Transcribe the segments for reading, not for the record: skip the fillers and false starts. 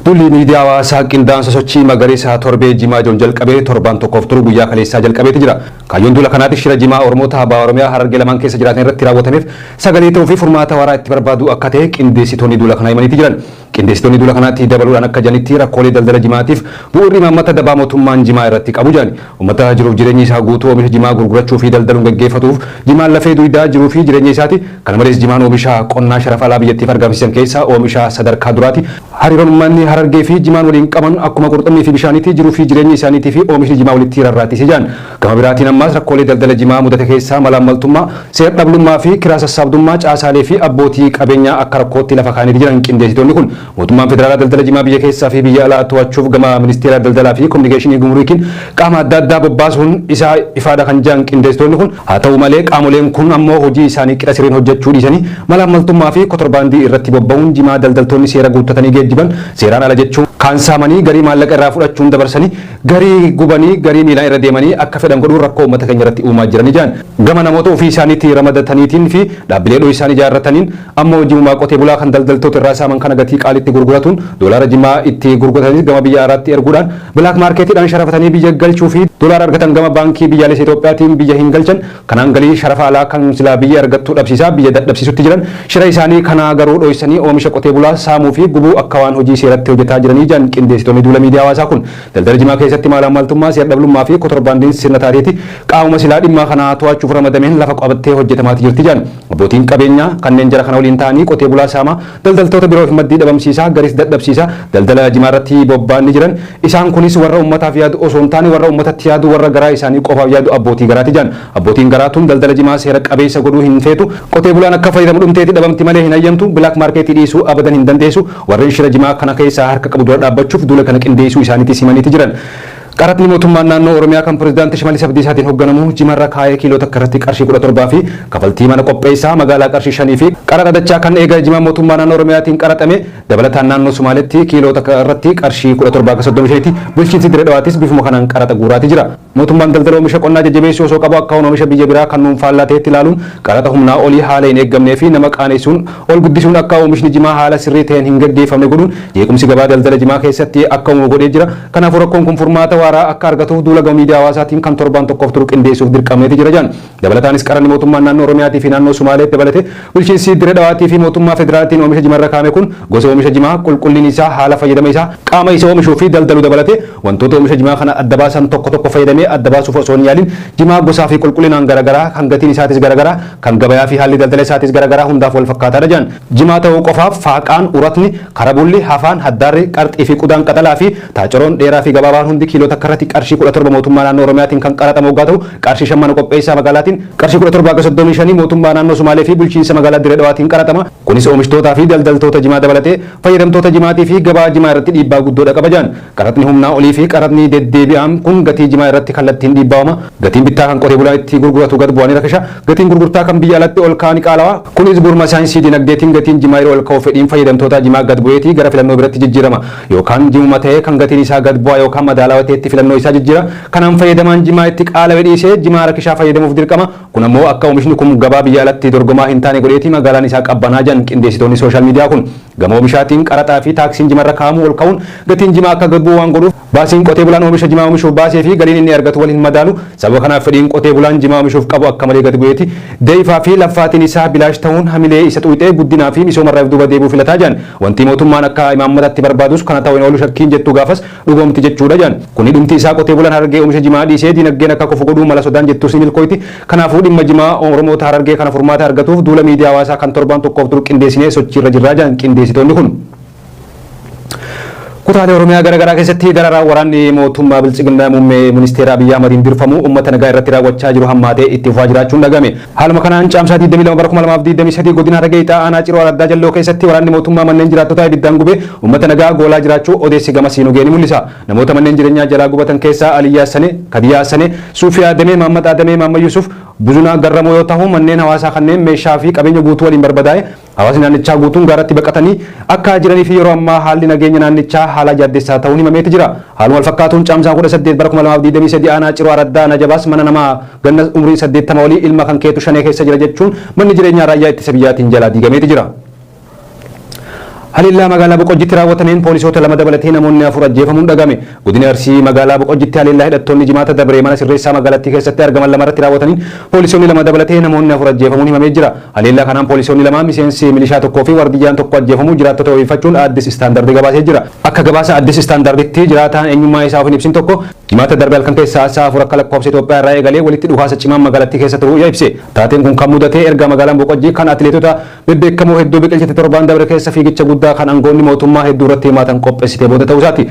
Dulli miidiyaa hawaasaa qindaansa sochii magariisa torbee jimaa jalqabee torban tokkoof turu guyyaa kaleessaa jalqabeeti jira. Kaayyoon duula kanaatti shira jimaa Oromoota Abbaa Oromiyaa Harargee lamaan keessa jiraatan irratti raawwatameef sagalee ta'uu fi furmaata waraa itti barbaadu akka ta'e qindeessitoonni duula kanaa himaniiti jiran. Qindeessitoonni duula kanaatti dabaluudhaan akka janitti rakkoolee daldala jimaatiif bu'uurri imaammata dabaa mootummaan jimaa irratti qabu jedhan. Uummata jiruuf jireenya isaa guutuu oomisha jimaa gurgurachuu fi daldaluun gaggeeffatuuf jimaan lafee duwidaa jiruu fi jireenya isaati. Kana malees jimaan oomisha qonnaa sharafa alaa biyyattiif argamsiisan keessaa oomisha sadarkaa duraati. Hariiroon uummanni Harargee fi jimaan waliin qaban akkuma qurxummii fi bishaaniitti jiruu fi jireenya isaaniitii fi oomishni jimaa walitti rarraatise jedhan. Gama biraatiin ammas rakkoolee daldala jimaa mudate keessaa malaammaltummaa, seera dhabdummaa fi kiraa sassaabdummaa caasaalee fi abbootii qabeenyaa akka rakkootti lafa kaa'anii jiran qindeessitoonni kun mootummaan federaalaa daldala jimaa biyya keessaa fi biyya alaa to'achuuf gama ministeera daldalaa fi kominikeeshinii gumruukiin qaama adda addaa bobbaasuun isaa ifaadha kan jiran qindeessitoonni kun haa ta'u malee qaamoleen kun ammoo hojii isaanii qixa sireen hojjechuu dhiisanii malaammaltummaa fi kotorbaandii irratti bobba'uun jimaa daldaltoonni seera guuttatanii geejjiban seeraan ala jechuun kaan saamanii garii maallaqa irraa fudhachuun dabarsanii garii gubanii garii miilaan irra deemanii akka fedhan godhuun rakkoo uummata keenya irratti uumaa jiranii jiran gama namoota ofii isaaniitti ramadataniitiin fi dhaabbilee dhoo isaanii ijaarrataniin ammoo jimaa qotee bulaa kan daldaltoota irraa saaman kana gatii qaalitti gurguratuun doolaara jimaa itti gurguratanii gama biyya alaatti erguudhaan bilaak maarkeetiidhaan sharafatanii biyya galchuu fi doolaara argatan gama baankii biyyaalessa Itoophiyaatiin biyya hin galchan kanaan galii sharafa alaa kan silaa biyya argattu dhabsiisaa biyya dadhabsiisutti jiran shira isaanii kana garuu dhoysanii oomisha qotee bulaa saamuu fi gubuu akka waan hojii seeratti hojjetaa jiranii jiran qindeessitoonni duula miidiyaa hawaasaa kun daldala jimaa keessatti malaammaltummaa seera dhabdummaa fi kotorbaandiin sirna taateeti qaamuma silaa dhimma kana to'achuuf ramadameen lafa qabattee hojjetamaati jirti jiran abbootiin qabeenyaa kanneen jara kana waliin ta'anii qotee bulaa saamaa daldaltoota biroof maddii dhabamsiisaa garis dadhabsiisaa daldala jimaa irratti bobba'anii jiran isaan kunis warra uummataaf yaadu osoo hin taane warra uummatatti yaadu warra garaa isaanii qofaaf yaadu abbootii garaati jiran abbootiin garaatuun daldala jimaa seera qabeessa godhuu hin feetu qotee bulaan akka fayyadamu dhumteeti dhabamti malee hin hayyamtu bilaak maarkeetii dhiisuu abadan hin dandeessu warreen shira jimaa kana keessaa harka qabu dura dhaabbachuuf duula kana qindeessuu isaaniitti simaniiti jiran. Qaratni mootummaan naannoo Oromiyaa kan pirezidaantii Shimallis Abdiisaatiin hoogganamu jimarra kaayee kiiloo takka irratti qarshii 17 fi kafaltii mana qopheessaa magaalaa qarshii 5 fi qaraxa dachaa kan eegaa jimaa mootummaa naannoo Oromiyaatiin qaraxame dabalataan naannoo Somaaleetti kiiloo takka irratti qarshii 17.35 bulchiinsi Dirree Dhawaatis bifuma kanaan qaraxa guuraati jira. Mootummaan daldala oomisha qonnaa jajjabeessuu osoo qabu akka oomisha biyya biraa kan nuunfaallaa ta'etti ilaaluun qaraxa humnaa olii haala hin eeggamnee fi nama qaanessuun ol guddisuun akka oomishni jimaa haala sirrii ta'een hin gaggeeffamne godhuun jeequmsi gabaa daldala jimaa keessatti akka uumu godhee jira. Kanaafuu rakkoon kun furmaata waaraa akka argatuuf duula gama miidiyaa hawaasaatiin kan torban tokkoof turu qindeessuuf dirqameeti jira jedhan. Dabalataanis qaranni mootummaan naannoo Oromiyaatii fi naannoo Somaaleetti dabalate bulchiinsi Dirree Dhawaatii fi mootummaa federaalaatiin oomisha jimarra kaa'ame kun gosa oomisha jimaa qulqullinni isaa haala fayyadama isaa qaama isa oomishuu fi daldalu dabalate wantoota oomisha jimaa kana adda baasan tokko tokko fayyadamee adda baasuuf osoo hin yaalin jimaa gosaa fi qulqullinaan garaagaraa kan gatiin isaatis garaagaraa kan gabayaa fi haalli daldala isaatis garaagaraa hundaaf wal fakkaataadha jedhan. Jimaa ta'uu qofaaf faaqaan uratni karabulli hafaan haddaarri qarxii fi qudaan qaxalaa fi taacoroon dheeraa fi gabaabaan hundi kiiloo takka irratti qarshii 17 mootummaa naannoo Oromiyaatiin kan qaraxamu waggaa ta'u qarshii 5 mana qopheessaa magaalaatiin qarshii 17.35 mootummaa naannoo Somaalee fi bulchiinsa magaalaa Dirree Dhawaatiin qaraxama. Kunis oomishtootaa fi daldaltoota jimaa dabalatee fayyadamtoota jimaatii fi gabaa jimaa irratti dhiibbaa guddoodha qaba jedhan. Qaraxni humnaa olii fi qaraxni deddeebi'aan kun gatii jimaa irratti kallattiin dhiibbaawama. Gatiin bittaa kan qotee bulaan itti gurguratu gad bu'anii rakkisha. Gatiin gurgurtaa kan biyya alatti ol kaa'anii qaalawa. Kunis burma saayinsii dinagdeetiin gatiin jimaa yeroo ol ka'u fedhiin fayyadamtoota jimaa gad bu'eetii gara filannoo biratti jijjiirama. Yookaan jimuma ta'ee kan gatiin isaa gad bu'aa yookaan madaalawaa ta'etti filannoo isaa jijjiira. Kanaan fayyadamaan jimaa itti qaala'ee dhiisee jimaa rakkishaa fayyadamuuf dirqama. Kun ammoo akka oomishni kun gabaa biyya alatti dorgomaa hin taane godheeti magaalaan isaa qabbanaa jiran qindeessitoonni sooshaal miidiyaa kun. Gama oomishaatiin qaraxaa fi taaksiin jimarra kaa'amu ol ka'uun gatiin jimaa akka gad bu'u waan godhuuf baasiin qotee bulaan oomisha jimaa oomishuuf baasee fi galiin inni argatu wal hin madaalu. Sababa kanaaf fedhiin qotee bulaan jimaa oomishuuf qabu akka malee gad bu'eeti. Deeyfaa fi laffaatiin isaa bilaash ta'uun hamilee isa xuuxee guddinaa fi misoomarraaf duuba deebi'uu filataa jiran. Wanti mootummaan akka imaammatatti barbaadus kana ta'uu hin oolu shakkiin jettu gaafas dhugoomti jechuudha jiran. Kuni dhumti isaa qotee bulaan Harargee oomisha jimaa dhiisee dinagdeen akka kufu godhuu mala sodaan jettus ni milkooyti. Kanaafuu dhimma jimaa Oromoota Harargee kana furmaata argatuuf duula miidiyaa hawaasaa kan torban tokkoof turu qindeessinee sochiirra jirraa jiran qindeessitoonni kun. Kutaalee Oromiyaa garaagaraa keessatti dararaa waraanni mootummaa bilchiginaa muummee ministeera Abiyyi Ahmadiin dirfamu uummata nagaa irratti raawwachaa jiru hammaatee itti fufaa jiraachuun dhagame. Haaluma kanaan caamsaa 22/2023 godina Harargee Lixaa aanaa Ciroo Araddaa Jalloo keessatti waraanni mootummaa manneen jiraattota ibiddaan gubee uummata nagaa goolaa jiraachuu odeessi gama siinugee ni mul'isa. Namoota manneen jireenyaa jalaa gubatan keessaa Aliyyaa Sane, Kadiyaa Sane, Suufiyaa Damee, Mahammad Adamee, Mahammad Yusuf, Buzunaa Garramoo yoo ta'u manneen hawaasaa kanneen meeshaa fi qabeenya guutuu waliin barbadaa'e hawaasni naannichaa guutuun gaaratti baqatanii akka jiranii fi yeroo ammaa haalli nageenya naannichaa haala yaaddessaa ta'uun himameeti jira. Haaluma wal fakkaatuun caamsaa 18/2023 aanaa Ciroo Araddaa Najabaas mana namaa ganna umrii 80 olii ilma kan keetu shanee keessa jira jechuun manni jireenyaa raayyaa ittisa biyyaatiin jalaa diigameeti jira. Halilla magaalaa Boqojjiitti raawwataniin poolisoota lama dabalatee namoonni afur ajjeefamuun dhagame. Godina Arsii magaalaa Boqojjiitti halillaa hidhattoonni jimaata dabree mana sirreessaa magaalattii keessatti argaman lamarratti raawwataniin poolisoonni lama dabalatee namoonni afur ajjeefamuun himamee jira. Halillaa kanaan poolisoonni lama miseensi milishaa tokkoo fi wardiyyaan tokko ajjeefamuu jiraattota wabeeffachuun Addis Istaandardii gabaasee jira. Akka gabaasa Addis Istaandarditti jiraataan eenyummaa isaa of hin ibsin tokko jimaata darbe halkan keessaa sa'a afur akka lakkoofsa Itoophiyaa irraa eegalee walitti dhukaasa cimaan magaalattii keessa turuu ibse. Taateen kun kan mudate erga magaalaan Boqojjii kan atileetota bebbeekamoo hedduu biqilchite torbaan dabre keessa fiigicha guddaa kan aangoonni mootummaa hedduu irratti hirmaatan qopheessitee booda ta'uu isaati.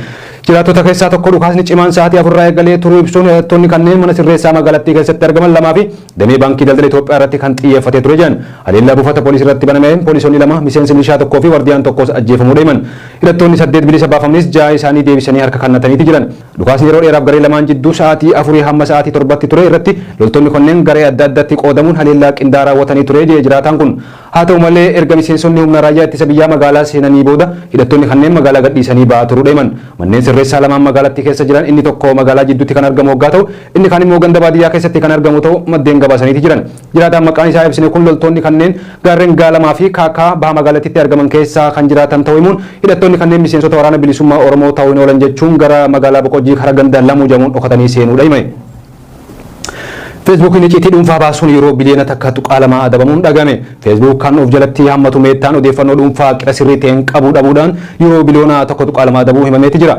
Jiraattota keessaa tokko dhukaasni cimaan sa'aatii afurraa eegalee turuu ibsuun hidhattoonni kanneen mana sirreessaa magaalattii keessatti argaman lamaa fi damee baankii daldala Itoophiyaa irratti kan xiyyeeffatee ture jedhan. Haleellaa buufata poolisii irratti banameen poolisoonni lama miseensi milishaa tokkoo fi wardiyaan tokkos ajjeefamuu himan. Hidhattoonni 8 bilisa baafamanis 6 isaanii deebisanii harka kennataniiti jiran. Dhukaasni yeroo dheeraaf garee lamaan jidduu sa'aatii afurii hamma sa'aatii torbatti ture irratti loltoonni kanneen garee adda addaatti qoodamuun haleellaa qindaa raawwatanii ture jedhe jiraataan kun. Haa ta'u malee erga miseensonni humna raayyaa ittisa biyyaa magaalaa seenanii booda hidhattoonni kanneen magaalaa gadhiisanii ba'aa turuu himan. Manneen sirreessaa lamaan magaalattii keessa jiran inni tokko magaalaa jidduutti kan argamu waggaa ta'u inni kaan immoo ganda baadiyyaa keessatti kan argamu ta'u maddeen gabaasaniiti jiran. Jiraataan maqaan isaa ibsine kun loltoonni kanneen gaarreen Gaalamaa fi Kaakaa baha magaalattiitti argaman keessaa kan jiraatan ta'uu himuun hidhattoonni kanneen miseensota waraana bilisummaa Oromoo ta'uu hin oolan jechuun gara magaalaa Boqojjii karaa ganda Lamuu jedhamuun dhokatanii seenuudha hime. Facebook icciitii dhuunfaa baasuun yeroo biliyoona takka tuqaa lama adabamuun dhagame. Facebook kan of jalatti hammatu meettaan odeeffannoo dhuunfaa qira sirrii ta'een qabu dhabuudhaan yeroo biliyoona tokko tuqaa lama adabuu himameeti jira.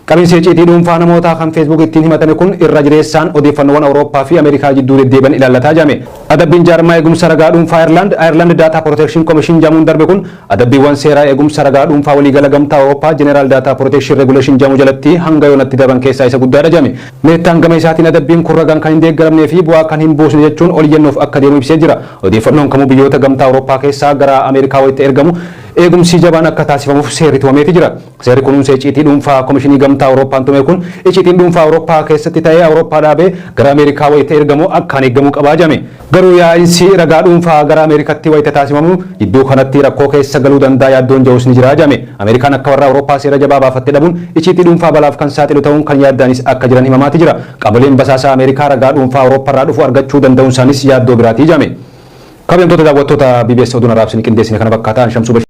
Qabiinsi icciitii dhuunfaa namoota kan Facebook ittiin himatame kun irra jireessaan odeeffannoowwan Awurooppaa fi Ameerikaa jidduu deddeebi'an ilaalataa jame. Adabbiin jaarmaa eegumsa ragaa dhuunfaa Ireland Data Protection Commission jedhamuun darbe kun adabbiiwwan seeraa eegumsa ragaa dhuunfaa waliigala gamtaa Awurooppaa General Data Protection Regulation jedhamu jalatti hanga yoonatti darban keessaa isa guddaadha jame. Meettaan gama isaatiin adabbiin kun ragaan kan hin deeggaramnee fi bu'aa kan hin buusne jechuun oliyyannoof akka deemu ibsee jira. Odeeffannoon kamuu biyyoota gamtaa Awurooppaa keessaa gara Ameerikaa walitti ergamu eegumsi jabaan akka taasifamuuf seerri tumameeti jira. Seerri kunuunsa icciitii dhuunfaa Komishinii Gamtaa Awurooppaan tume kun icciitiin dhuunfaa Awurooppaa keessatti ta'ee Awurooppaa dhaabee gara Ameerikaa wayita ergamu akkaan eeggamuu qabaa jame. Garuu yaa'insi ragaa dhuunfaa gara Ameerikaatti wayita taasifamu jidduu kanatti rakkoo keessa galuu danda'a yaaddoon ja'us ni jira jame. Ameerikaan akka warra Awurooppaa seera jabaa baafattee dhabuun icciitii dhuunfaa balaaf kan saaxilu ta'uun kan yaaddaanis akka jiran himamaati jira. Qabileen basaasaa Ameerikaa ragaa dhuunfaa Awurooppaa irraa dhufu argachuu danda'uun isaanis yaaddoo biraatii jame. Kabajamtoota daawwattoota BBS Oduun Araabsanii qindeessine kana fakkaatan Shamsuu Bashir.